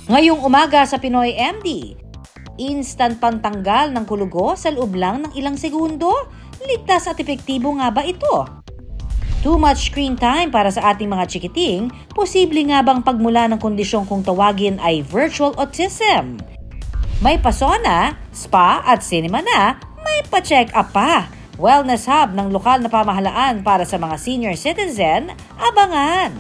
Ngayong umaga sa Pinoy MD, instant pantanggal ng kulugo sa loob lang ng ilang segundo? Ligtas at epektibo nga ba ito? Too much screen time para sa ating mga chikiting, posible nga bang pagmula ng kondisyong kung tawagin ay virtual autism? May pasona, spa at cinema na, may pa-check up pa. Wellness hub ng lokal na pamahalaan para sa mga senior citizen, abangan!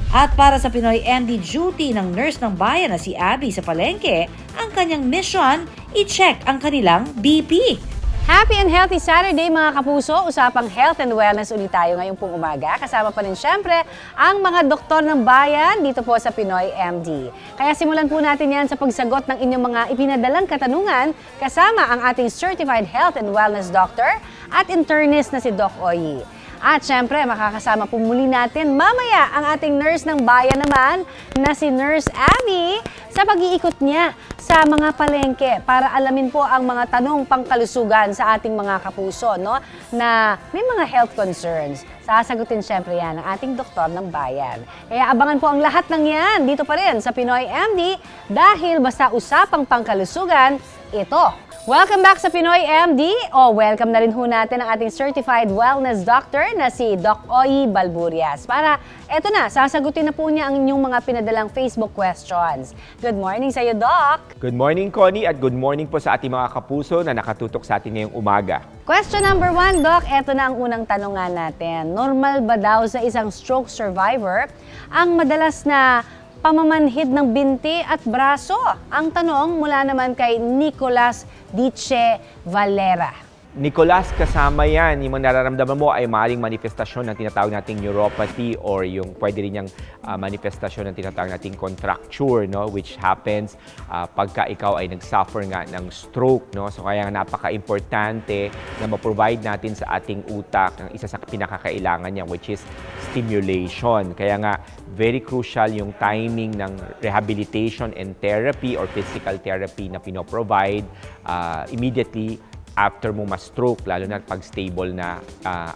At para sa Pinoy MD duty ng nurse ng bayan na si Abby sa palengke, ang kanyang mission, i-check ang kanilang BP. Happy and healthy Saturday mga kapuso! Usapang health and wellness ulit tayo ngayong pong umaga. Kasama pa rin syempre ang mga doktor ng bayan dito po sa Pinoy MD. Kaya simulan po natin yan sa pagsagot ng inyong mga ipinadalang katanungan kasama ang ating Certified Health and Wellness Doctor at internist na si Doc Oyi. At syempre, makakasama po muli natin mamaya ang ating nurse ng bayan naman na si Nurse Abby sa pag-iikot niya sa mga palengke para alamin po ang mga tanong pangkalusugan sa ating mga kapuso, no? Na may mga health concerns. Sasagutin syempre yan ng ating doktor ng bayan. Kaya abangan po ang lahat ng yan dito pa rin sa Pinoy MD dahil basta usapang pangkalusugan, ito. Welcome back sa Pinoy MD. Welcome na rin ho natin ang ating Certified Wellness Doctor na si Doc Oyi Balburias. Para, eto na, sasagutin na po niya ang inyong mga pinadalang Facebook questions. Good morning sa iyo, Doc. Good morning, Connie, at good morning po sa ating mga kapuso na nakatutok sa atin ngayong umaga. Question number 1, Doc. Eto na ang unang tanongan natin. Normal ba daw sa isang stroke survivor ang madalas na pamamanhid ng binti at braso? Ang tanong mula naman kay Nicolas Dice Valera. Nicolas, kasama yan. Yung nararamdaman mo ay maaaring manifestasyon ng tinatawag nating neuropathy or yung pwede rin yung manifestasyon ng tinatawag nating contracture, no? Which happens pagka ikaw ay nag-suffer nga ng stroke. No? So kaya napaka-importante na ma-provide natin sa ating utak ang isa sa pinakakailangan niya, which is stimulation. Kaya nga, very crucial yung timing ng rehabilitation and therapy or physical therapy na pinoprovide immediately after mo ma-stroke, lalo na pag stable na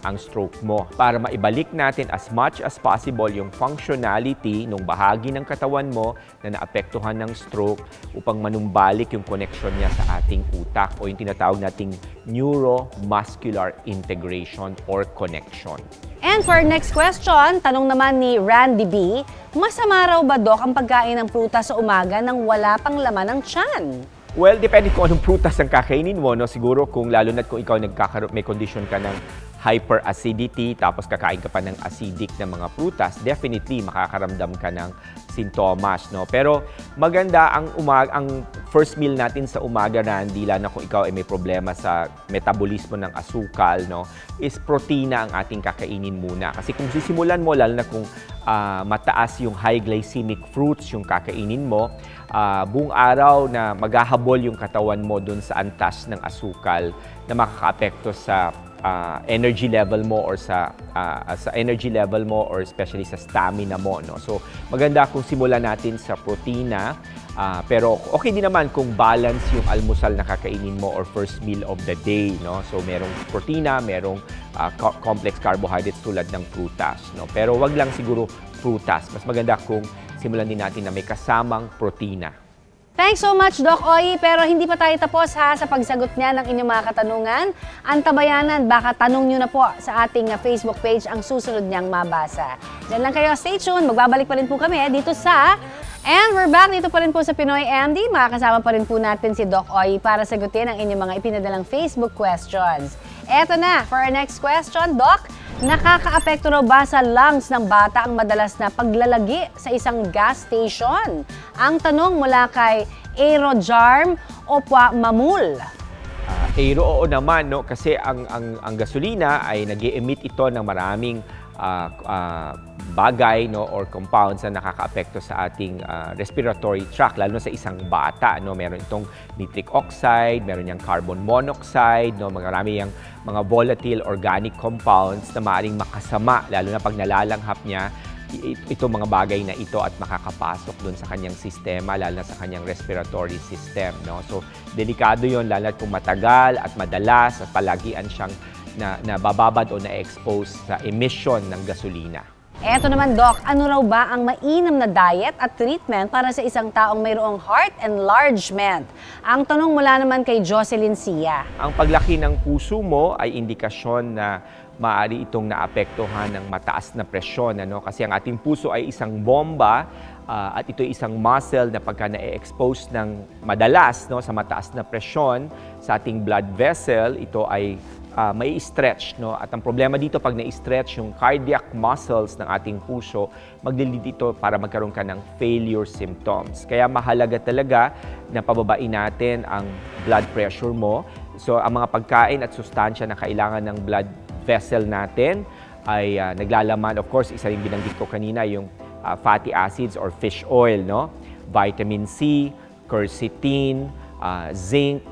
ang stroke mo. Para maibalik natin as much as possible yung functionality ng bahagi ng katawan mo na naapektuhan ng stroke upang manumbalik yung connection niya sa ating utak o yung tinatawag nating neuromuscular integration or connection. And for next question, tanong naman ni Randy B, masama raw ba, Doc, ang pagkain ng prutas sa umaga nang wala pang laman ng tiyan? Well, depende kung anong prutas ang kakainin mo, no? Siguro kung lalo na kung ikaw may condition ka ng hyperacidity, tapos kakain ka pa ng acidic na mga prutas, definitely makakaramdam ka ng sintomas, no? Pero maganda ang first meal natin sa umaga, Randy, lalo na kung ikaw ay may problema sa metabolismo ng asukal, no? Is protina ang ating kakainin muna. Kasi kung sisimulan mo, lalo na kung mataas yung high glycemic fruits yung kakainin mo, buong araw na maghahabol yung katawan mo dun sa antas ng asukal na makakaapekto sa energy level mo or sa energy level mo or especially sa stamina mo, no? So maganda kung simulan natin sa protina, pero okay din naman kung balance yung almusal na kakainin mo or first meal of the day, no? So merong protina, merong complex carbohydrates tulad ng prutas, no? Pero wag lang siguro prutas. Mas maganda kung simulan din natin na may kasamang protina. Thanks so much, Doc Oyi. Pero hindi pa tayo tapos sa pagsagot niya ng inyong mga katanungan. Antabayanan, baka tanong nyo na po sa ating Facebook page ang susunod niyang mabasa. Diyan lang kayo, stay tuned. Magbabalik pa rin po kami dito sa... And we're back dito pa rin po sa Pinoy MD. Makakasama pa rin po natin si Doc Oyi para sagutin ang inyong mga ipinadalang Facebook questions. Eto na, for our next question, Doc. Nakakaapekto raw ba sa lungs ng bata ang madalas na paglalagi sa isang gas station? Ang tanong mula kay Aerojarm Opwa Mamul. Aero, oo naman, no? Kasi ang gasolina ay nag-e-emit ito ng maraming bagay, no, or compounds na nakakaapekto sa ating respiratory tract, lalo na sa isang bata, no. Meron itong nitric oxide, meron yang carbon monoxide, no, marami yang mga volatile organic compounds na maaaring makasama, lalo na pag nalalanghap niya itong mga bagay na ito at makakapasok doon sa kanyang sistema, lalo na sa kanyang respiratory system, no. So delikado 'yon, lalo na kung matagal at madalas at palagian siyang nabababad o na-expose sa emission ng gasolina. Eto naman, Doc, ano raw ba ang mainam na diet at treatment para sa isang taong mayroong heart enlargement? Ang tanong mula naman kay Jocelyn Sia. Ang paglaki ng puso mo ay indikasyon na maaari itong naapektuhan ng mataas na presyon. Kasi ang ating puso ay isang bomba at ito ay isang muscle na pagka na-expose ng madalas sa mataas na presyon sa ating blood vessel, ito ay may stretch. At ang problema dito, pag na-stretch yung cardiac muscles ng ating puso, maglilid ito para magkaroon ka ng failure symptoms. Kaya mahalaga talaga na pababain natin ang blood pressure mo. So, ang mga pagkain at sustansya na kailangan ng blood vessel natin ay naglalaman, of course, isa yung binanggit ko kanina, yung fatty acids or fish oil, vitamin C, quercetin, zinc,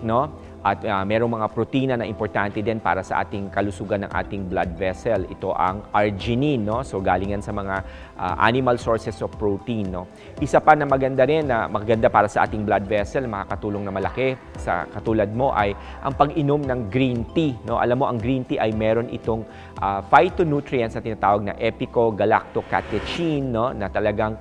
at merong mga protina na importante din para sa ating kalusugan ng ating blood vessel. Ito ang arginine, so galingan sa mga animal sources of protein. Isa pa na maganda rin, na maganda para sa ating blood vessel, makakatulong na malaki sa katulad mo ay ang pag-inom ng green tea. Alam mo, ang green tea ay meron itong phytonutrients na tinatawag na epico-galactocatechin, na talagang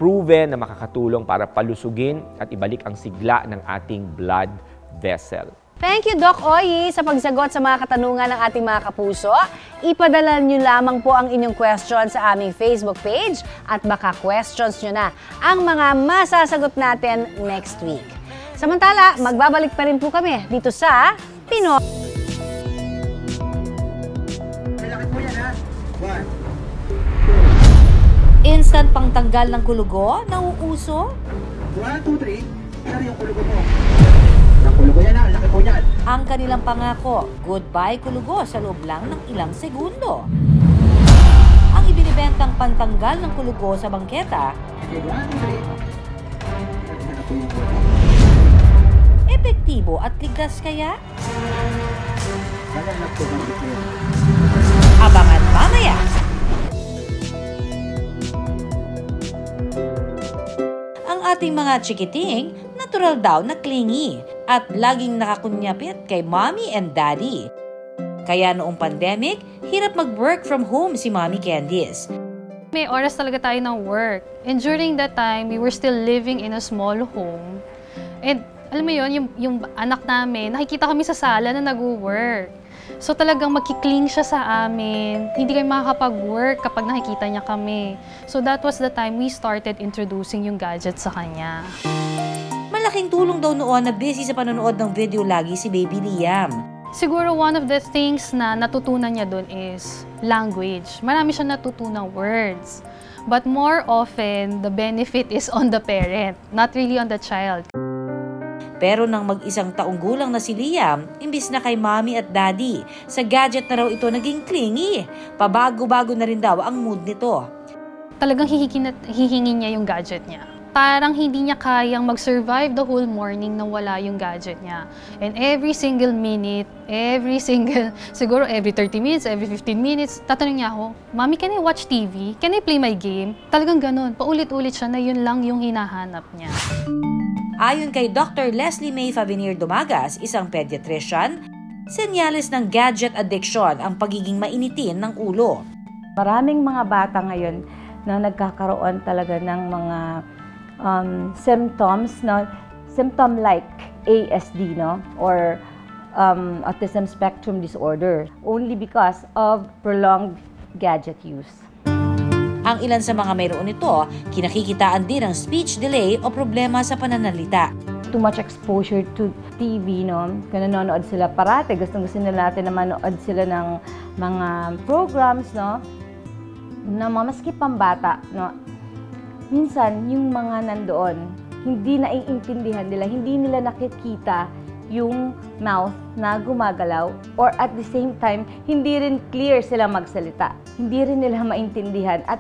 proven na makakatulong para palusugin at ibalik ang sigla ng ating blood vessel. Thank you, Doc Oyi, sa pagsagot sa mga katanungan ng ating mga kapuso. Ipadala niyo lamang po ang inyong question sa aming Facebook page at baka questions niyo na ang mga masasagot natin next week. Samantala, magbabalik pa rin po kami dito sa Pinoy. Instant pangtanggal ng kulugo, nauuso? 1, 2, 3, ano yung kulugo mo? Ang kulugo yan laki po yan. Ang kanilang pangako, goodbye kulugo sa loob lang ng ilang segundo. Ang ibinibentang pantanggal ng kulugo sa bangketa, 1, 2, 3. Ano po yung kulugo? epektibo at ligtas kaya? Ganyan lang po ang kulugo. Abangan mamaya! Ang ating mga chikiting, natural daw na clingy at laging nakakunyapit kay mommy and daddy. Kaya noong pandemic, hirap mag-work from home si Mommy Candice. May oras talaga tayo ng work. And during that time, we were still living in a small home. And alam mo yun, yung anak namin, nakikita kami sa sala na nag-work. So talagang magkikling siya sa amin. Hindi kami makakapag-work kapag nakikita niya kami. So that was the time we started introducing yung gadget sa kanya. Malaking tulong daw noon na busy sa panonood ng video lagi si Baby Liam. Siguro one of the things na natutunan niya doon is language. Marami siya natutunang words. But more often, the benefit is on the parent, not really on the child. Pero nang mag-isang taong gulang na si Liam, imbis na kay mommy at daddy, sa gadget na raw ito naging clingy. Pabago-bago na rin daw ang mood nito. Talagang hihingin niya yung gadget niya. Parang hindi niya kayang mag-survive the whole morning na wala yung gadget niya. And every single minute, siguro every 30 minutes, every 15 minutes, tatanong niya ako, Mommy, can I watch TV? Can I play my game? Talagang ganun. Paulit-ulit siya na yun lang yung hinahanap niya. Ayon kay Dr. Leslie May Favenier Dumagas, isang pediatrician, senyales ng gadget addiction ang pagiging mainitin ng ulo. Maraming mga bata ngayon na nagkakaroon talaga ng mga symptoms, symptom like ASD, or autism spectrum disorder, only because of prolonged gadget use. Ang ilan sa mga mayroon nito, kinakikitaan din ang speech delay o problema sa pananalita. Too much exposure to TV, kung nanonood sila parate, gustong-gusto nila natin na manood sila ng mga programs, na maski pambata, minsan, yung mga nandoon, hindi naiintindihan nila, hindi nila nakikita yung mouth na gumagalaw, or at the same time, hindi rin clear sila magsalita. Hindi rin nila maintindihan at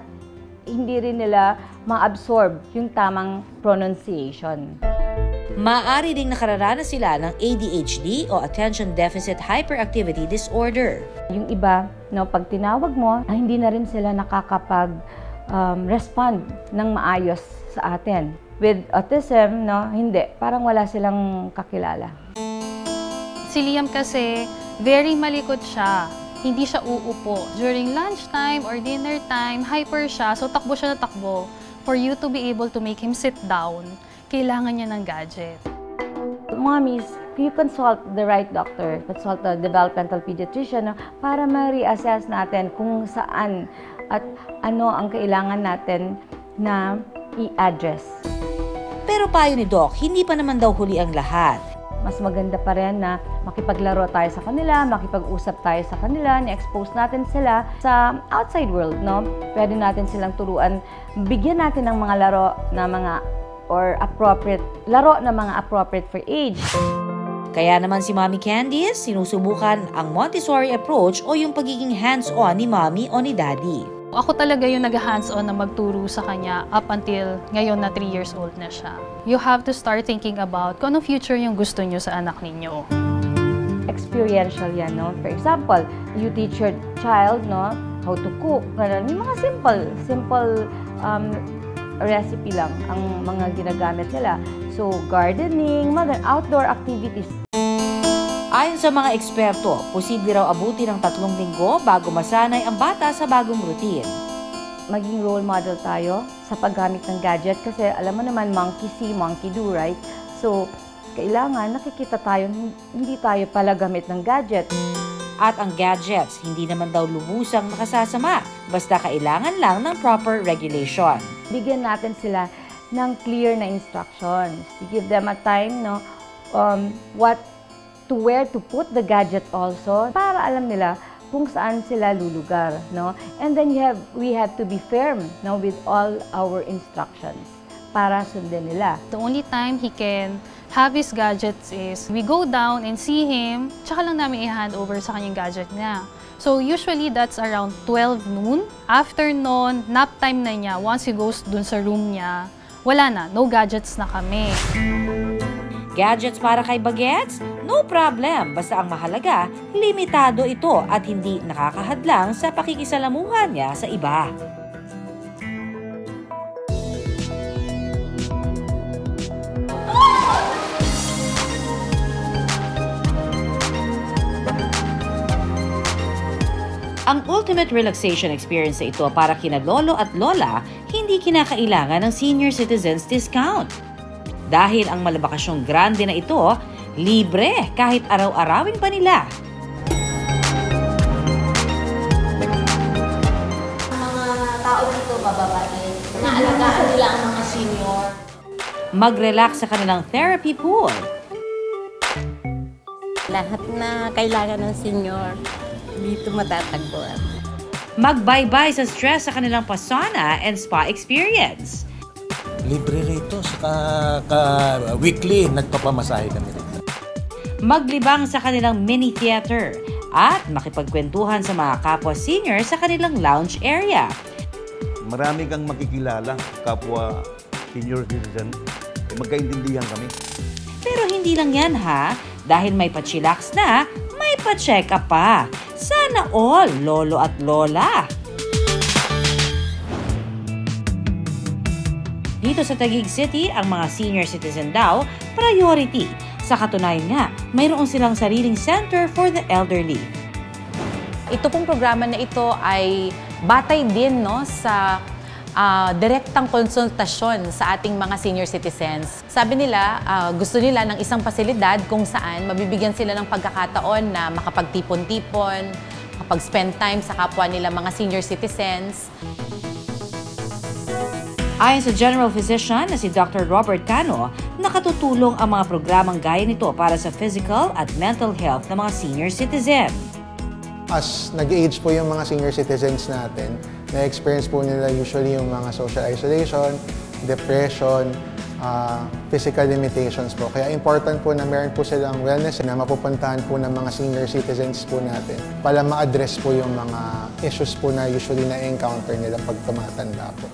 hindi rin nila ma-absorb yung tamang pronunciation. Maaari ding nakararanas sila ng ADHD o Attention Deficit Hyperactivity Disorder. Yung iba, pag tinawag mo, hindi na rin sila respond ng maayos sa atin. With autism, hindi. Parang wala silang kakilala. Si Liam kasi, very malikot siya. hindi siya uupo. During lunchtime or dinner time, hyper siya, so takbo siya na takbo. For you to be able to make him sit down, kailangan niya ng gadget. Mommies, you consult the right doctor, consult the developmental pediatrician para ma-reassess natin kung saan at ano ang kailangan natin na i-address. Pero payo ni Doc, hindi pa naman daw huli ang lahat. Mas maganda pa rin na makipaglaro tayo sa kanila, makipag-usap tayo sa kanila, ni-expose natin sila sa outside world, no? Pwede natin silang turuan, bigyan natin ng mga laro na mga appropriate for age. Kaya naman si Mommy Candice, sinusubukan ang Montessori approach o yung pagiging hands-on ni Mommy o ni Daddy. Ako talaga yung nag-hands-on na magturo sa kanya up until ngayon na 3 years old na siya. You have to start thinking about kung anong future yung gusto nyo sa anak ninyo. Experiential yan, no? For example, you teach your child, no, how to cook. Yung mga simple recipe lang ang mga ginagamit nila. So, gardening, mga outdoor activities. Ayon sa mga eksperto, posible raw abuti ng 3 linggo bago masanay ang bata sa bagong routine. Maging role model tayo sa paggamit ng gadget kasi alam mo naman, monkey see, monkey do, right? So, kailangan nakikita tayo, hindi tayo pala gamit ng gadget. At ang gadgets, hindi naman daw lubusang makasasama, basta kailangan lang ng proper regulation. Bigyan natin sila ng clear na instructions. Give them a time, no, where to put the gadget also para alam nila kung saan sila lulugar, no? And then we have to be firm, no, with all our instructions para sundin nila. The only time he can have his gadgets is we go down and see him, tsaka lang namin i-hand over sa kanyang gadget niya. So usually that's around 12 noon. After noon, nap time na niya. Once he goes dun sa room niya, wala na, no gadgets na kami. Gadgets para kay Bagets? No problem, basta ang mahalaga, limitado ito at hindi nakakahadlang sa pakikisalamuhan niya sa iba. Ang ultimate relaxation experience na ito para kina lolo at lola, hindi kinakailangan ng senior citizens discount. Dahil ang malabakasyong grande na ito, libre kahit araw-arawin pa nila. Mga tao dito mababait, naalagaan nila ang mga senior. Mag-relax sa kanilang therapy pool. Lahat na kailangan ng senior, dito matatagpuan. Mag-bye-bye sa stress sa kanilang sauna and spa experience. Libre rito, saka weekly nagpapamasahe kami rito. Maglibang sa kanilang mini theater at makipagkwentuhan sa mga kapwa senior sa kanilang lounge area. Marami kang makikilala, kapwa senior citizen, magkaintindihan kami. Pero hindi lang yan ha, dahil may pa-chillax na, may pa-check up pa. Sana all, lolo at lola. Dito sa Taguig City, ang mga senior citizen daw, priority. Sa katunayan nga, mayroon silang sariling center for the elderly. Ito pong programa na ito ay batay din, no, sa direktang konsultasyon sa ating mga senior citizens. Sabi nila, gusto nila ng isang pasilidad kung saan mabibigyan sila ng pagkakataon na makapagtipon-tipon, makapag-spend time sa kapwa nila mga senior citizens. Ayon sa General Physician na si Dr. Robert Cano, nakatutulong ang mga programang gaya nito para sa physical at mental health ng mga senior citizen. As nag-age po yung mga senior citizens natin, na-experience po nila usually yung mga social isolation, depression, physical limitations po. Kaya important po na meron po silang wellness na mapupuntahan po ng mga senior citizens po natin para ma-address po yung mga issues po na usually na-encounter nila pag tumatanda po.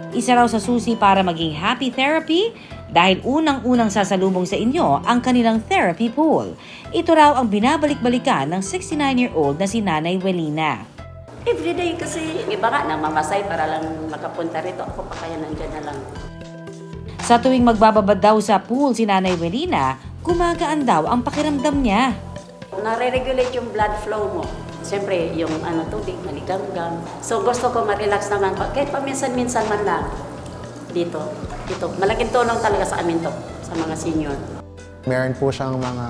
Isa raw sa susi para maging happy therapy dahil unang-unang sasalubong sa inyo ang kanilang therapy pool. Ito raw ang binabalik-balikan ng 69-year-old na si Nanay Welina. Everyday kasi yung iba nga namamasay para lang makapunta rito. Ako pa kaya nandyan na lang. Sa tuwing magbababad daw sa pool si Nanay Welina, gumagaan daw ang pakiramdam niya. Nare-regulate yung blood flow mo. Siyempre, yung tubig, maligamgam. So gusto ko ma-relax naman. Kahit paminsan-minsan man lang. Dito. Malaking tulong talaga sa amin to, sa mga senior. Meron po siyang mga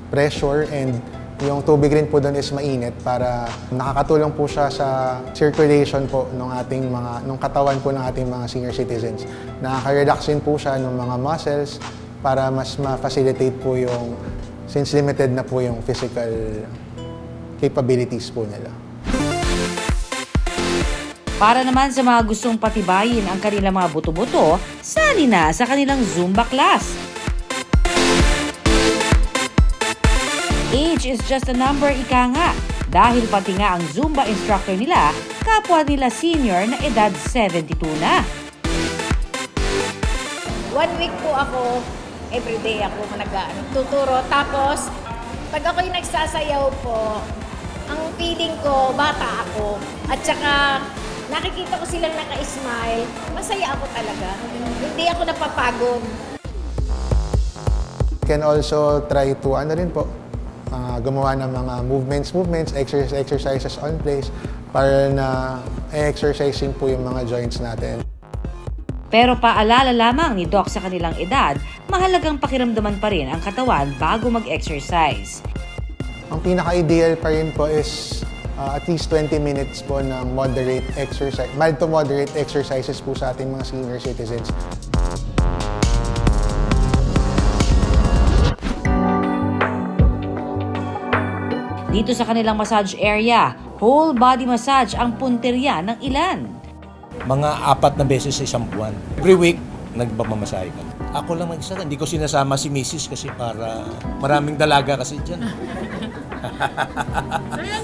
pressure and yung tubig rin po doon is mainit para nakakatulong po siya sa circulation po ng katawan po ng ating mga senior citizens. Nakaka-relax din po siya ng mga muscles para mas ma-facilitate po yung, since limited na po yung physical capabilities po nila. Para naman sa mga gustong patibayin ang kanilang mga buto-buto, sali na sa kanilang Zumba class. Age is just a number, ika nga. Dahil pati nga ang Zumba instructor nila, kapwa nila senior na edad 72 na. 1 week po ako, everyday ako nagtuturo. Tapos, pag ako'y nagsasayaw po, ang feeling ko, bata ako. At saka, nakikita ko silang naka-smile, masaya ako talaga. Hindi ako napapagod. Can also try to, gumawa ng mga movements, exercises on place para na exercising po yung mga joints natin. Pero paalala lamang ni Doc sa kanilang edad, mahalagang pakiramdaman pa rin ang katawan bago mag-exercise. Ang pinaka-ideal pa rin po is at least 20 minutes po ng moderate exercise, mild to moderate exercises po sa ating mga senior citizens. Dito sa kanilang massage area, whole body massage ang punteriya ng ilan. Mga 4 na beses sa isang buwan. Every week, nagpapamasahe kami. Ako lang mag-isa, hindi ko sinasama si Mrs. kasi para maraming dalaga kasi dyan.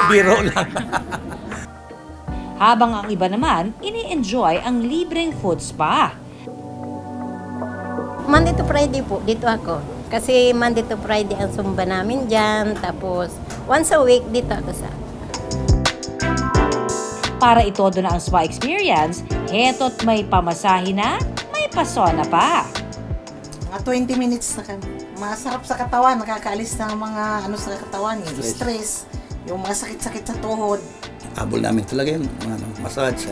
Biro lang. Habang ang iba naman, ini-enjoy ang libreng food spa. Monday to Friday po, dito ako. Kasi Monday to Friday ang Zumba namin dyan. Tapos, once a week, dito ako sa... Para itodo na ang spa experience, heto't may pamasahe na, may pasona pa. Mga 20 minutes na kami. Masarap sa katawan, nakakaalis ng mga sa katawan, stress, yung mga sakit-sakit sa tuhod. Habol namin talaga yung massage,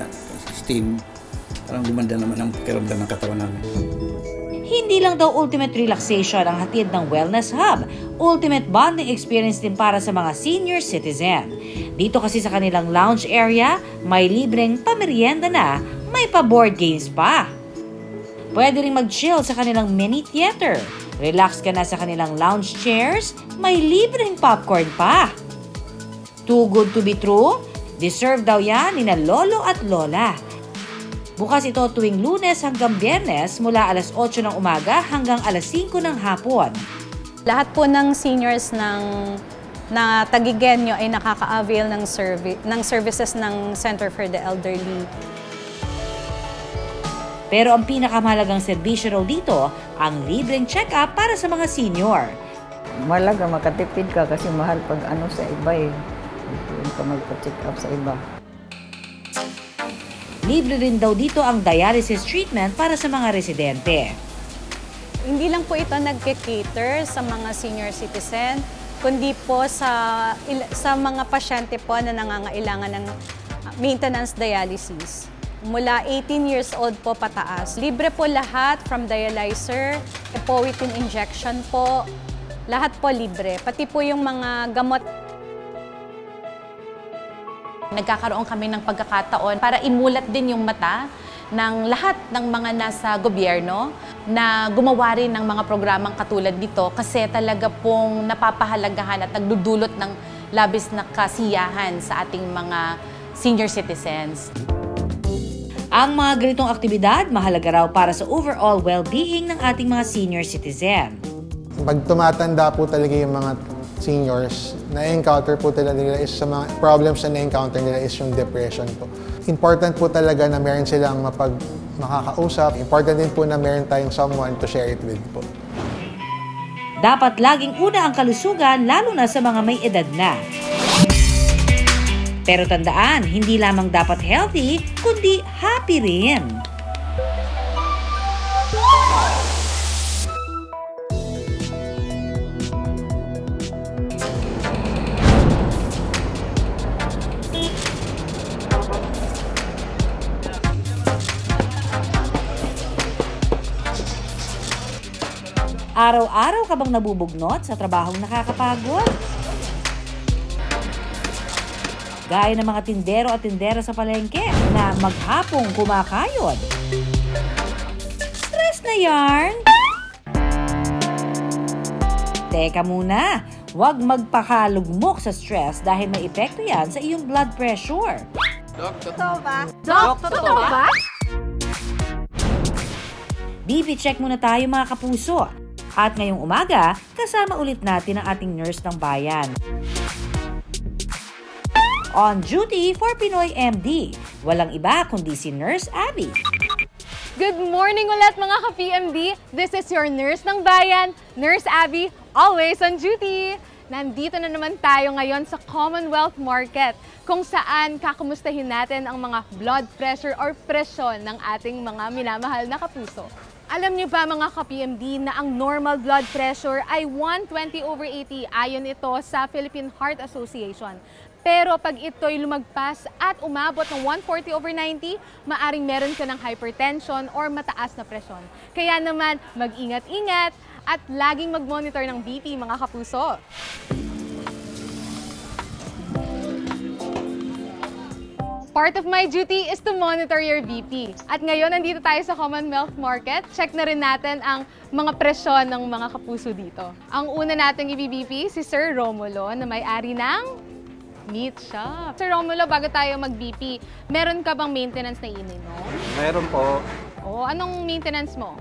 steam. Parang gumanda naman ang pakiramdam ng katawan namin. Hindi lang daw ultimate relaxation ang hatid ng Wellness Hub, ultimate bonding experience din para sa mga senior citizen. Dito kasi sa kanilang lounge area, may libreng pamerienda na, may pa-board games pa. Pwede rin mag-chill sa kanilang mini theater. Relax ka na sa kanilang lounge chairs, may libreng popcorn pa. Too good to be true? Deserve daw yan ni na lolo at lola. Bukas ito tuwing Lunes hanggang Biyernes mula alas 8 ng umaga hanggang alas 5 ng hapon. Lahat po ng seniors na Tagigenyo ay nakaka-avail ng services ng Center for the Elderly. Pero ang pinakamahalagang serbisyo raw dito, ang libreng check-up para sa mga senior. Malaga makatipid ka kasi mahal pag sa iba eh. Doon ka magpa-check up sa iba. Libre rin daw dito ang dialysis treatment para sa mga residente. Hindi lang po ito nagke-cater sa mga senior citizen, kundi po sa mga pasyente po na nangangailangan ng maintenance dialysis. Mula 18 years old po pataas. Libre po lahat from dialyzer, epoetin injection po, lahat po libre. Pati po yung mga gamot. Nagkakaroon kami ng pagkakataon para imulat din yung mata ng lahat ng mga nasa gobyerno na gumawa rin ng mga programang katulad nito kasi talaga pong napapahalagahan at nagdudulot ng labis na kasiyahan sa ating mga senior citizens. Ang mga ganitong aktibidad mahalaga raw para sa overall well-being ng ating mga senior citizen. Pag tumatanda po talaga yung mga seniors, na-encounter po talaga nila is sa mga problems na na-encounter nila is yung depression po. Important po talaga na meron silang makakausap. Important din po na meron tayong someone to share it with po. Dapat laging una ang kalusugan lalo na sa mga may edad na. Pero tandaan, hindi lamang dapat healthy, kundi happy rin. Araw-araw ka bang nabubugnot sa trabahong nakakapagod? Gaya ng mga tindero at tindera sa palengke na maghapong kumakayod. Stress na yarn? Teka muna, huwag magpakalugmok sa stress dahil may epekto yan sa iyong blood pressure. Totoo ba? Totoo ba? BP check muna tayo mga kapuso. At ngayong umaga, kasama ulit natin ang ating nurse ng bayan. On duty for Pinoy MD, walang iba kundi si Nurse Abby. Good morning ulit mga ka-PMD! This is your nurse ng bayan, Nurse Abby, always on duty! Nandito na naman tayo ngayon sa Commonwealth Market kung saan kakumustahin natin ang mga blood pressure or presyon ng ating mga minamahal na kapuso. Alam niyo ba mga ka-PMD na ang normal blood pressure ay 120/80 ayon ito sa Philippine Heart Association. Pero pag ito'y lumagpas at umabot ng 140/90, maaring meron ka ng hypertension or mataas na presyon. Kaya naman, mag-ingat-ingat at laging mag-monitor ng BP mga kapuso. Part of my duty is to monitor your BP. At ngayon, nandito tayo sa Commonwealth Market. Check na rin natin ang mga presyon ng mga kapuso dito. Ang una nating i-BP si Sir Romulo na may-ari ng Meat Shop. Sir Romulo, bago tayo mag-BP, meron ka bang maintenance na ininom? Meron po. Oo, anong maintenance mo?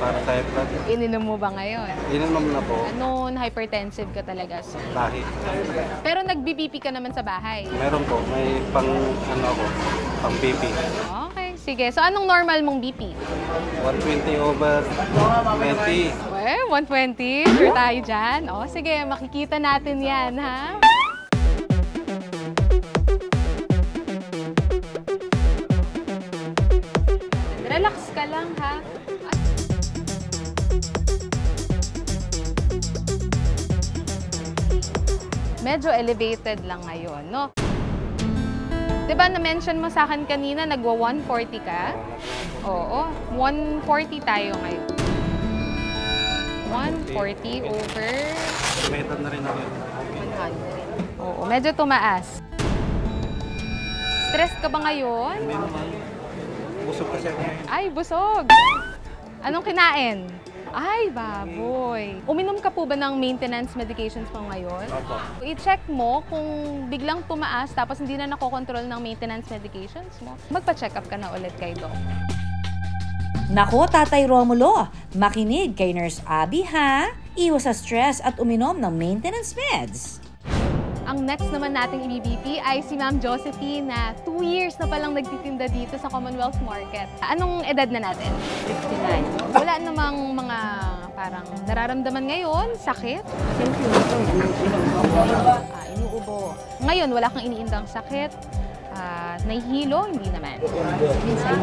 Para sa blood. Ininom mo ba ngayon? Ininom na po. Ano, hypertensive ka talaga? So. Lahi. Pero nag-BP ka naman sa bahay? Meron po. May pang BP. Okay, sige. So anong normal mong BP? 120/20. Well, 120. Sure tayo dyan. O, sige, makikita natin yan, ha? Relax ka lang, ha? Medyo elevated lang ngayon, no? Diba na-mention mo sa akin kanina, nagwa-140 ka? Oo, 140 tayo ngayon. 140 over... Meron na rin ako. 100. Oo, medyo tumaas. Stress ka ba ngayon? Busog kasi ako ngayon. Ay, busog! Anong kinain? Ay, baboy. Uminom ka po ba ng maintenance medications mo ngayon? Opo. I-check mo kung biglang tumaas tapos hindi na nakokontrol ng maintenance medications mo. Magpa-check up ka na ulit kay Doc. Nako, Tatay Romulo, makinig kay Nurse Abby ha? Iwas sa stress at uminom ng maintenance meds. Ang next naman nating i-BP ay si Ma'am Josephine na 2 years na palang nagtitinda dito sa Commonwealth Market. Anong edad na natin? 59. Wala namang mga parang nararamdaman ngayon? Sakit? Inuubo. Ngayon, wala kang iniindang sakit? Nahihilo? Hindi naman. Minsan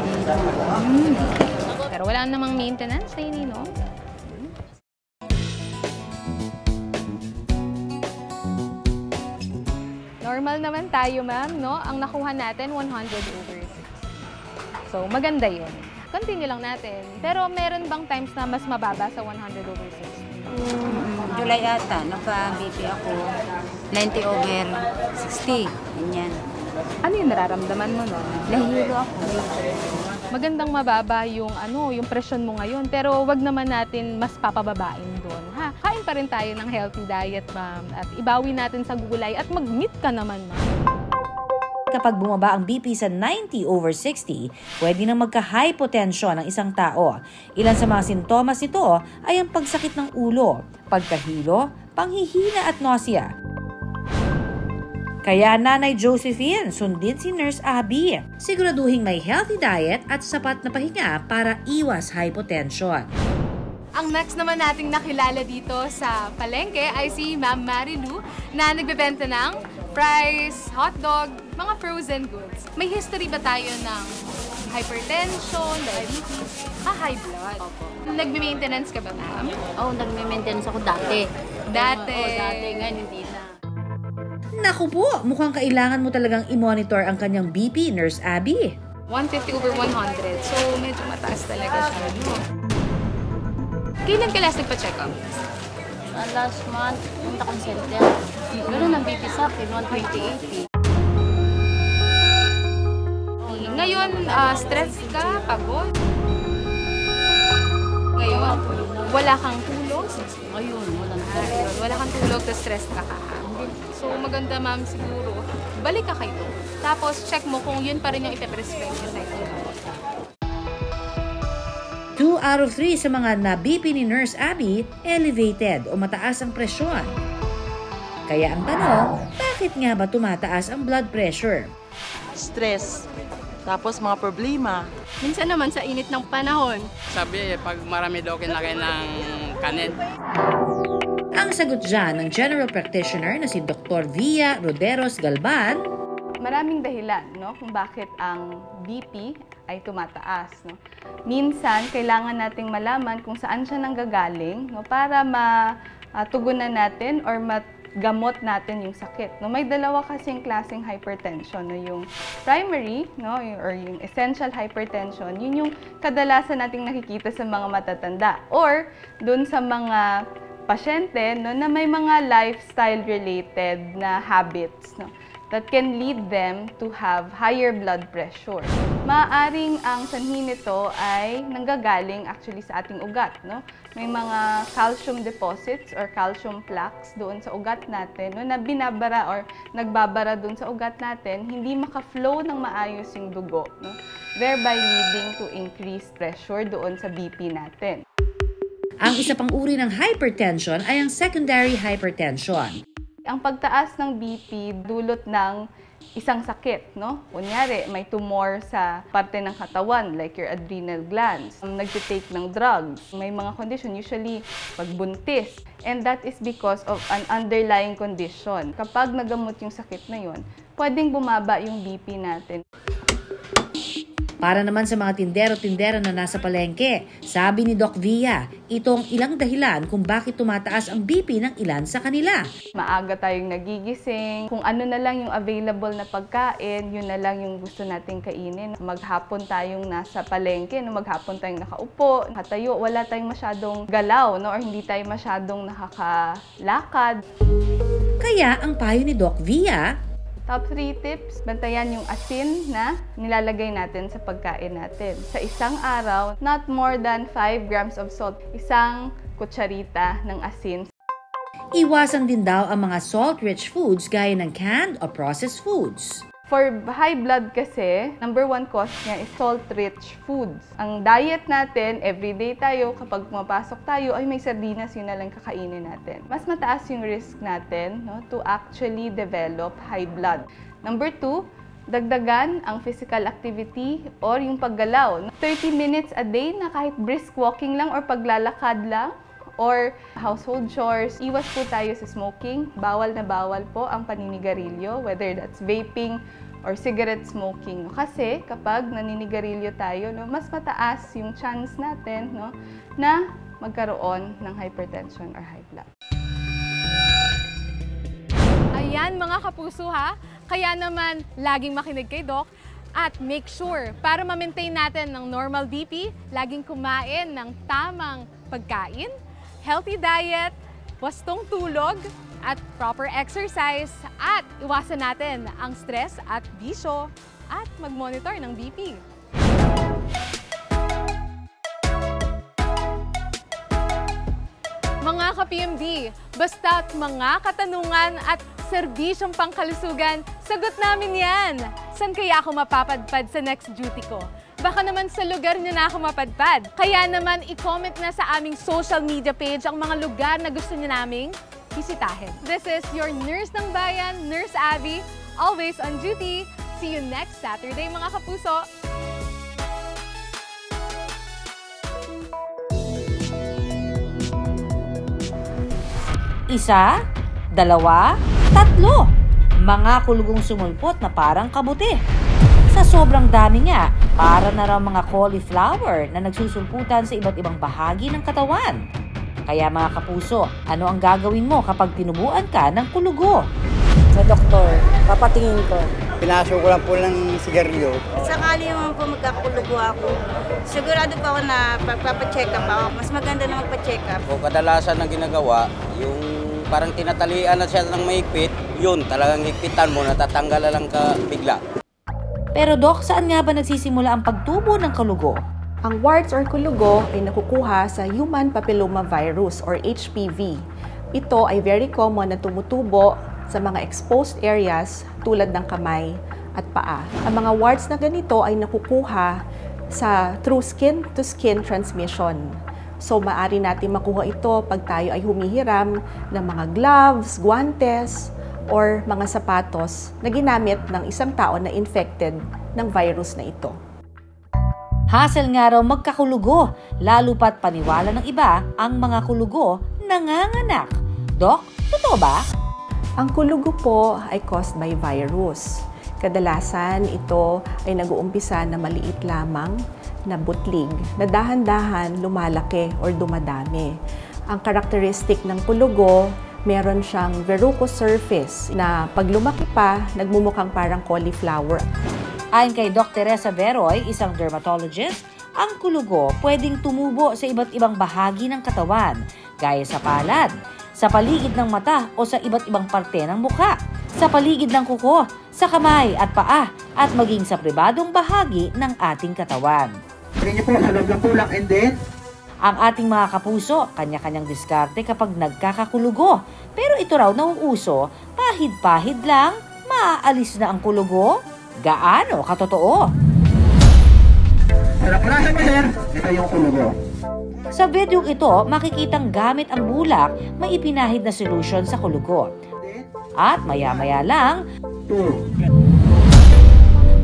hindi. Pero wala namang maintenance na ininom? Normal naman tayo, ma'am, no? Ang nakuha natin, 100/60. So, maganda yun. Continue lang natin. Pero meron bang times na mas mababa sa 100/60? July ata, nagpa-BP ako. 90/60. Ganyan. Ano yung nararamdaman mo, no? Nahihilo ako. Magandang mababa yung yung presyon mo ngayon, pero wag naman natin mas papababain doon, ha? Kain pa rin tayo ng healthy diet, ma'am, at ibawi natin sa gulay at mag-meat ka naman, ma'am. Kapag bumaba ang BP sa 90/60, pwede nang magka-hypotension ang isang tao. Ilan sa mga sintomas nito ay ang pagsakit ng ulo, pagkahilo, panghihina at nausea. Kaya Nanay Josephine, sundin si Nurse Abby. Siguraduhin may healthy diet at sapat na pahinga para iwas hypotension. Ang next naman nating nakilala dito sa palengke ay si Ma'am Marilu na nagbebenta ng fries, hotdog, mga frozen goods. May history ba tayo ng hypertension, diabetes, high blood? Nagme-maintenance ka ba, ma'am? Oo, nagme-maintenance ako dati. Dati? Oo, dati. Ngayon hindi na. Naku po, mukhang kailangan mo talagang i-monitor ang kanyang BP, Nurse Abby. 150/100. So, medyo mataas talaga siya. Kailan ka last nagpa-check up? Last month, punta kong center. Ganun ang BP sa akin, 120/80. Ngayon, stress ka, pagod? Ngayon, wala kang tulog? Ayun, wala kang tulog, na stress ka ka. So, maganda ma'am siguro, balik ka kayo. Tapos, check mo kung yun pa rin yung ipe-prescribe nyo sa'yo. 2 out of 3 sa mga na-BP ni Nurse Abby, elevated o mataas ang presyon. Kaya ang tanong, bakit nga ba tumataas ang blood pressure? Stress, tapos mga problema. Minsan naman sa init ng panahon. Sabi, pag marami daw kinakain ng kanin. Ang sagot dyan ng general practitioner na si Dr. Via Roderos Galban, maraming dahilan, no, kung bakit ang BP ay tumataas, no. Minsan kailangan nating malaman kung saan siya nanggagaling, no, para matugunan natin or magamot natin yung sakit, no. May dalawa kasing klaseng hypertension, no, yung primary, no, or yung essential hypertension, yun yung kadalasan nating nakikita sa mga matatanda or dun sa mga pasyente, no, na may mga lifestyle related na habits, no, that can lead them to have higher blood pressure. Maaaring ang sanhi nito ay nanggagaling actually sa ating ugat, no? May mga calcium deposits or calcium plaques doon sa ugat natin, no, na binabara or nagbabara doon sa ugat natin, hindi maka-flow ng maayos yung dugo, no? Thereby leading to increased pressure doon sa BP natin. Ang isa pang uri ng hypertension ay ang secondary hypertension. Ang pagtaas ng BP dulot ng isang sakit, no? Kunyari, may tumor sa parte ng katawan, like your adrenal glands. Nagtitake ng drugs. May mga condition, usually pagbuntis. And that is because of an underlying condition. Kapag nagamot yung sakit na yun, pwedeng bumaba yung BP natin. Para naman sa mga tindero-tindera na nasa palengke, sabi ni Doc Via, itong ilang dahilan kung bakit tumataas ang BP ng ilan sa kanila. Maaga tayong nagigising, kung ano na lang yung available na pagkain, yun na lang yung gusto nating kainin. Maghapon tayong nasa palengke, no? Maghapon tayong nakaupo, nakatayo, wala tayong masyadong galaw, no? Or hindi tayo masyadong nakakalakad. Kaya ang payo ni Doc Via, top 3 tips, bantayan yung asin na nilalagay natin sa pagkain natin. Sa isang araw, not more than 5 grams of salt. Isang kutsarita ng asin. Iwasan din daw ang mga salt-rich foods gaya ng canned o processed foods. For high blood kasi, number 1 cause niya is salt-rich foods. Ang diet natin, everyday tayo, kapag pumapasok tayo, ay may sardinas, yun na lang kakainin natin. Mas mataas yung risk natin, no, to actually develop high blood. Number 2, dagdagan ang physical activity or yung paggalaw. 30 minutes a day na kahit brisk walking lang or paglalakad lang, or household chores. Iwas po tayo sa smoking. Bawal na bawal po ang paninigarilyo, whether that's vaping or cigarette smoking. Kasi kapag naninigarilyo tayo, no, mas mataas yung chance natin, no, na magkaroon ng hypertension or high blood. Ayan mga kapuso ha, kaya naman laging makinig kay Doc at make sure para ma-maintain natin ng normal BP, laging kumain ng tamang pagkain, healthy diet, wastong tulog, at proper exercise, at iwasan natin ang stress at bisyo, at mag-monitor ng BP. Mga ka-PMD, basta't mga katanungan at serbisyong pangkalusugan, sagot namin yan! San kaya ako mapapadpad sa next duty ko? Baka naman sa lugar niyo na ako mapadpad. Kaya naman i-comment na sa aming social media page ang mga lugar na gusto niyo naming bisitahin. This is your Nurse ng Bayan, Nurse Abby, always on duty. See you next Saturday mga kapuso! Isa, dalawa, tatlo. Mga kulugong sumulpot na parang kabuti. Sa sobrang dami nga, para na raw mga cauliflower na nagsusulputan sa iba't ibang bahagi ng katawan. Kaya mga kapuso, ano ang gagawin mo kapag tinubuan ka ng kulugo? Sa doktor, papatingin ko. Pinasok ko lang po ng sigarilyo. Sakali naman po magkakulugo ako, sigurado po ako na pagpapacheck up ako. Mas maganda na magpa-check up. Kung kadalasan ng ginagawa, yung parang tinatalian na siya ng mahigpit, yun, talagang higpitan mo, natatanggal na lang ka bigla. Pero Doc, saan nga ba nagsisimula ang pagtubo ng kulugo? Ang warts or kulugo ay nakukuha sa human papillomavirus or HPV. Ito ay very common na tumutubo sa mga exposed areas tulad ng kamay at paa. Ang mga warts na ganito ay nakukuha through skin-to-skin transmission. So, maaari natin makuha ito pag tayo ay humihiram ng mga gloves, guantes, or mga sapatos na ginamit ng isang tao na infected ng virus na ito. Hassle nga raw magkakulugo, lalo pat paniwala ng iba ang mga kulugo nanganganak. Doc, totoo ba? Ang kulugo po ay caused by virus. Kadalasan ito ay nag-uumpisa na maliit lamang na butlig na dahan-dahan lumalaki or dumadami. Ang characteristic ng kulugo, meron siyang verrucous surface na pag lumaki pa, nagmumukhang parang cauliflower. Ayon kay Dr. Teresa Veroy, isang dermatologist, ang kulugo pwedeng tumubo sa iba't ibang bahagi ng katawan, gaya sa palad, sa paligid ng mata o sa iba't ibang parte ng mukha, sa paligid ng kuko, sa kamay at paa, at maging sa pribadong bahagi ng ating katawan. Tingnan niyo po sa loob ng kulak and then ang ating mga kapuso, kanya-kanyang diskarte kapag nagkakakulugo. Pero ito raw nauuso, pahid-pahid lang, maaalis na ang kulugo. Gaano katotoo? Ito yung kulugo. Sa video ito, makikitang gamit ang bulak, may ipinahid na solution sa kulugo. At maya-maya lang,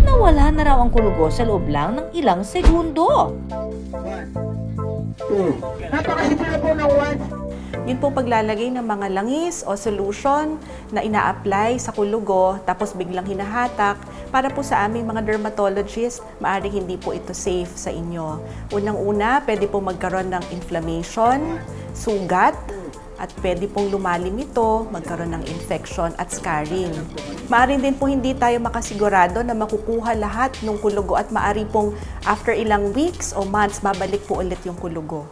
nawala na raw ang kulugo sa loob lang ng ilang segundo. Napakasimple po ng once. Yun po paglalagay ng mga langis o solution na ina-apply sa kulugo tapos biglang hinahatak. Para po sa aming mga dermatologist, maaaring hindi po ito safe sa inyo. Unang-una, pwede po magkaroon ng inflammation, sugat, at pwede pong lumalim ito, magkaroon ng infection at scarring. Maaaring din po hindi tayo makasigurado na makukuha lahat ng kulugo at maaari pong after ilang weeks o months, babalik po ulit yung kulugo.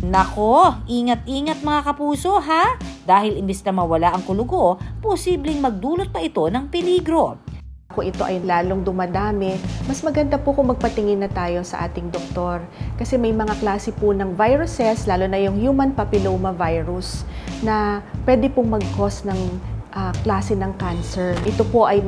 Nako, ingat-ingat mga kapuso ha! Dahil imbis na mawala ang kulugo, posibleng magdulot pa ito ng peligro. Kung ito ay lalong dumadami, mas maganda po kung magpatingin na tayo sa ating doktor. Kasi may mga klase po ng viruses, lalo na yung human papillomavirus, na pwede pong mag-cause ng klase ng cancer. Ito po ay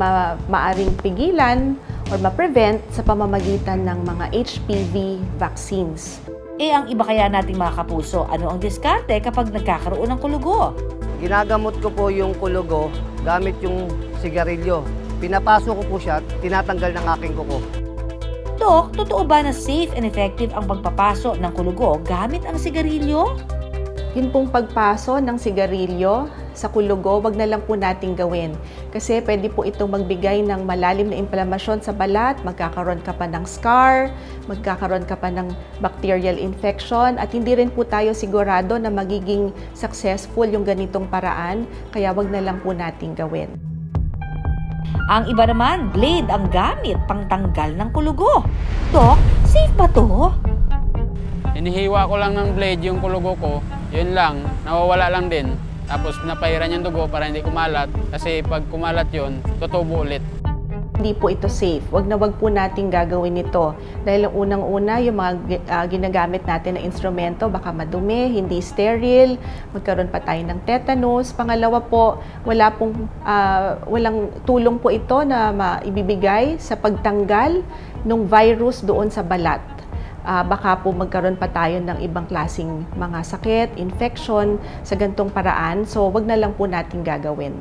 maaring pigilan or ma-prevent sa pamamagitan ng mga HPV vaccines. Ang iba kaya nating mga kapuso, ano ang diskarte kapag nagkakaroon ng kulugo? Ginagamot ko po yung kulugo gamit yung sigarilyo. Pinapasok ko po siya, tinatanggal ng aking kuko. Dok, totoo ba na safe and effective ang pagpapaso ng kulugo gamit ang sigarilyo? Yun pong pagpaso ng sigarilyo sa kulugo, wag na lang po nating gawin. Kasi pwede po itong magbigay ng malalim na inflamasyon sa balat, magkakaroon ka pa ng scar, magkakaroon ka pa ng bacterial infection, at hindi rin po tayo sigurado na magiging successful yung ganitong paraan, kaya wag na lang po nating gawin. Ang iba naman, blade ang gamit pangtanggal ng kulugo. Dok, safe ba to? Hinihiwa ko lang ng blade yung kulugo ko, yun lang, nawawala lang din. Tapos napahiran yung dugo para hindi kumalat kasi pag kumalat yun, tutubo ulit. Hindi po ito safe. Wag na wag po nating gagawin ito. Dahil unang-una, yung mga ginagamit natin na instrumento, baka madumi, hindi sterile, magkaroon pa tayo ng tetanus. Pangalawa po, walang tulong po ito na maibibigay sa pagtanggal ng virus doon sa balat. Baka po magkaroon pa tayo ng ibang klaseng mga sakit, infection sa gantong paraan. So, wag na lang po natin gagawin.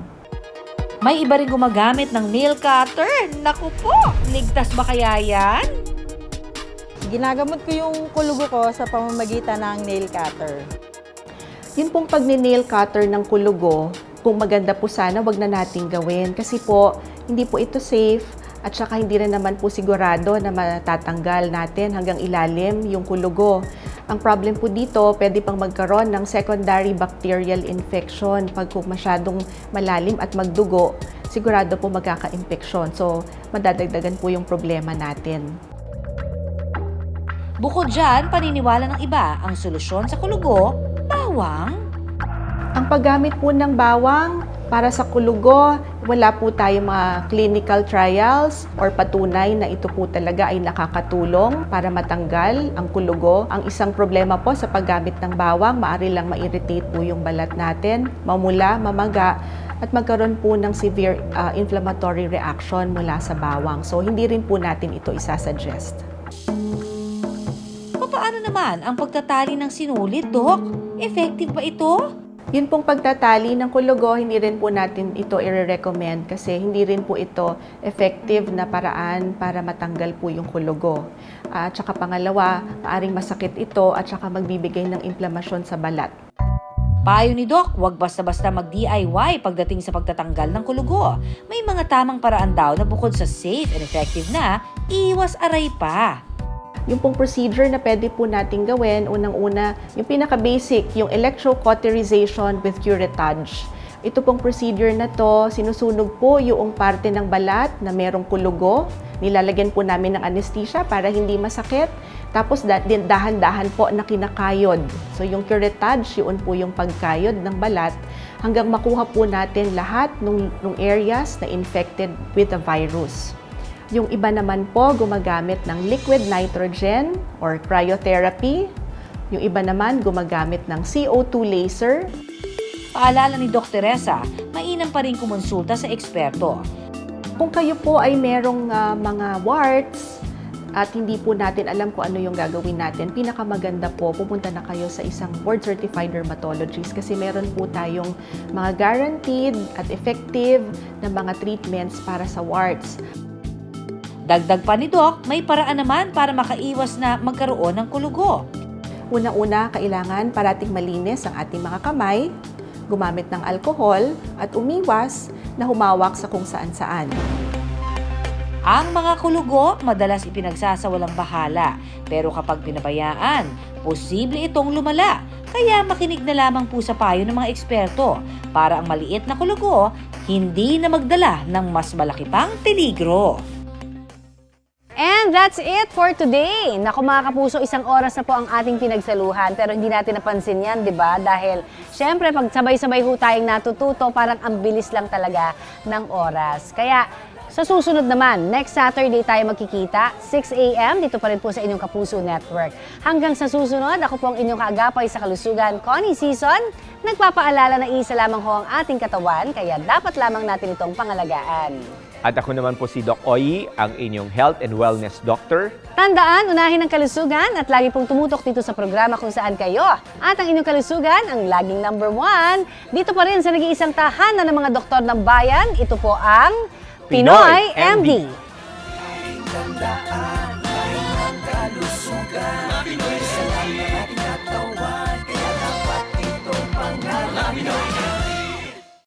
May iba rin gumagamit ng nail cutter. Naku po, ligtas ba kaya yan? Ginagamot ko yung kulugo ko sa pamamagitan ng nail cutter. Yun pong pag-nail cutter ng kulugo, kung maganda po sana, wag na natin gawin. Kasi po, hindi po ito safe at saka hindi rin naman po sigurado na matatanggal natin hanggang ilalim yung kulugo. Ang problem po dito, pwede pang magkaroon ng secondary bacterial infection pag kung masyadong malalim at magdugo, sigurado po magkaka-infeksyon. So, madadagdagan po yung problema natin. Bukod dyan, paniniwala ng iba, ang solusyon sa kulugo, bawang. Ang paggamit po ng bawang para sa kulugo, wala po tayong mga clinical trials or patunay na ito po talaga ay nakakatulong para matanggal ang kulugo. Ang isang problema po sa paggamit ng bawang, maaari lang ma-irritate po yung balat natin, mamula, mamaga, at magkaroon po ng severe inflammatory reaction mula sa bawang. So, hindi rin po natin ito isasuggest. Paano naman ang pagtatali ng sinulid, Doc? Effective ba ito? Yun pong pagtatali ng kulugo, hindi rin po natin ito i-recommend kasi hindi rin po ito effective na paraan para matanggal po yung kulugo. At saka pangalawa, maaring masakit ito at saka magbibigay ng inflamasyon sa balat. Payo ni Doc, huwag basta-basta mag-DIY pagdating sa pagtatanggal ng kulugo. May mga tamang paraan daw na bukod sa safe and effective na, iwas aray pa. Yung pong procedure na pwede po natin gawin, unang-una, yung pinaka-basic, yung electrocauterization with curettage. Ito pong procedure na to, sinusunog po yung parte ng balat na merong kulugo. Nilalagyan po namin ng anesthesia para hindi masakit. Tapos dahan-dahan po na kinakayod. So yung curettage, yun po yung pagkayod ng balat hanggang makuha po natin lahat ng areas na infected with the virus. Yung iba naman po gumagamit ng liquid nitrogen or cryotherapy. Yung iba naman gumagamit ng CO2 laser. Paalala ni Dr. Teresa, mainam pa rin kumonsulta sa eksperto. Kung kayo po ay merong mga warts at hindi po natin alam kung ano yung gagawin natin, pinakamaganda po, pupunta na kayo sa isang board-certified dermatologist kasi meron po tayong mga guaranteed at effective na mga treatments para sa warts. Dagdag pa ni Doc, may paraan naman para makaiwas na magkaroon ng kulugo. Una-una, kailangan parating malinis ang ating mga kamay, gumamit ng alcohol, at umiwas na humawak sa kung saan-saan. Ang mga kulugo madalas ipinagsasawalang bahala, pero kapag pinabayaan, posible itong lumala. Kaya makinig na lamang po sa payo ng mga eksperto para ang maliit na kulugo hindi na magdala ng mas malaki pang peligro. And that's it for today. Naku mga kapuso, isang oras na po ang ating pinagsaluhan pero hindi natin napansin yan, di ba? Dahil syempre pag sabay-sabay ho tayong natututo, parang ang bilis lang talaga ng oras. Kaya sa susunod naman, next Saturday tayo magkikita, 6 a.m. dito pa rin po sa inyong Kapuso Network. Hanggang sa susunod, ako po ang inyong kaagapay sa kalusugan, Connie Season. Nagpapaalala na isa lamang ho ang ating katawan, kaya dapat lamang natin itong pangalagaan. At ako naman po si Doc Oyi, ang inyong Health and Wellness Doctor. Tandaan, unahin ang kalusugan at lagi pong tumutok dito sa programa kung saan kayo. At ang inyong kalusugan, ang laging #1. Dito pa rin sa nag-iisang tahanan ng mga doktor ng bayan, ito po ang Pinoy MD.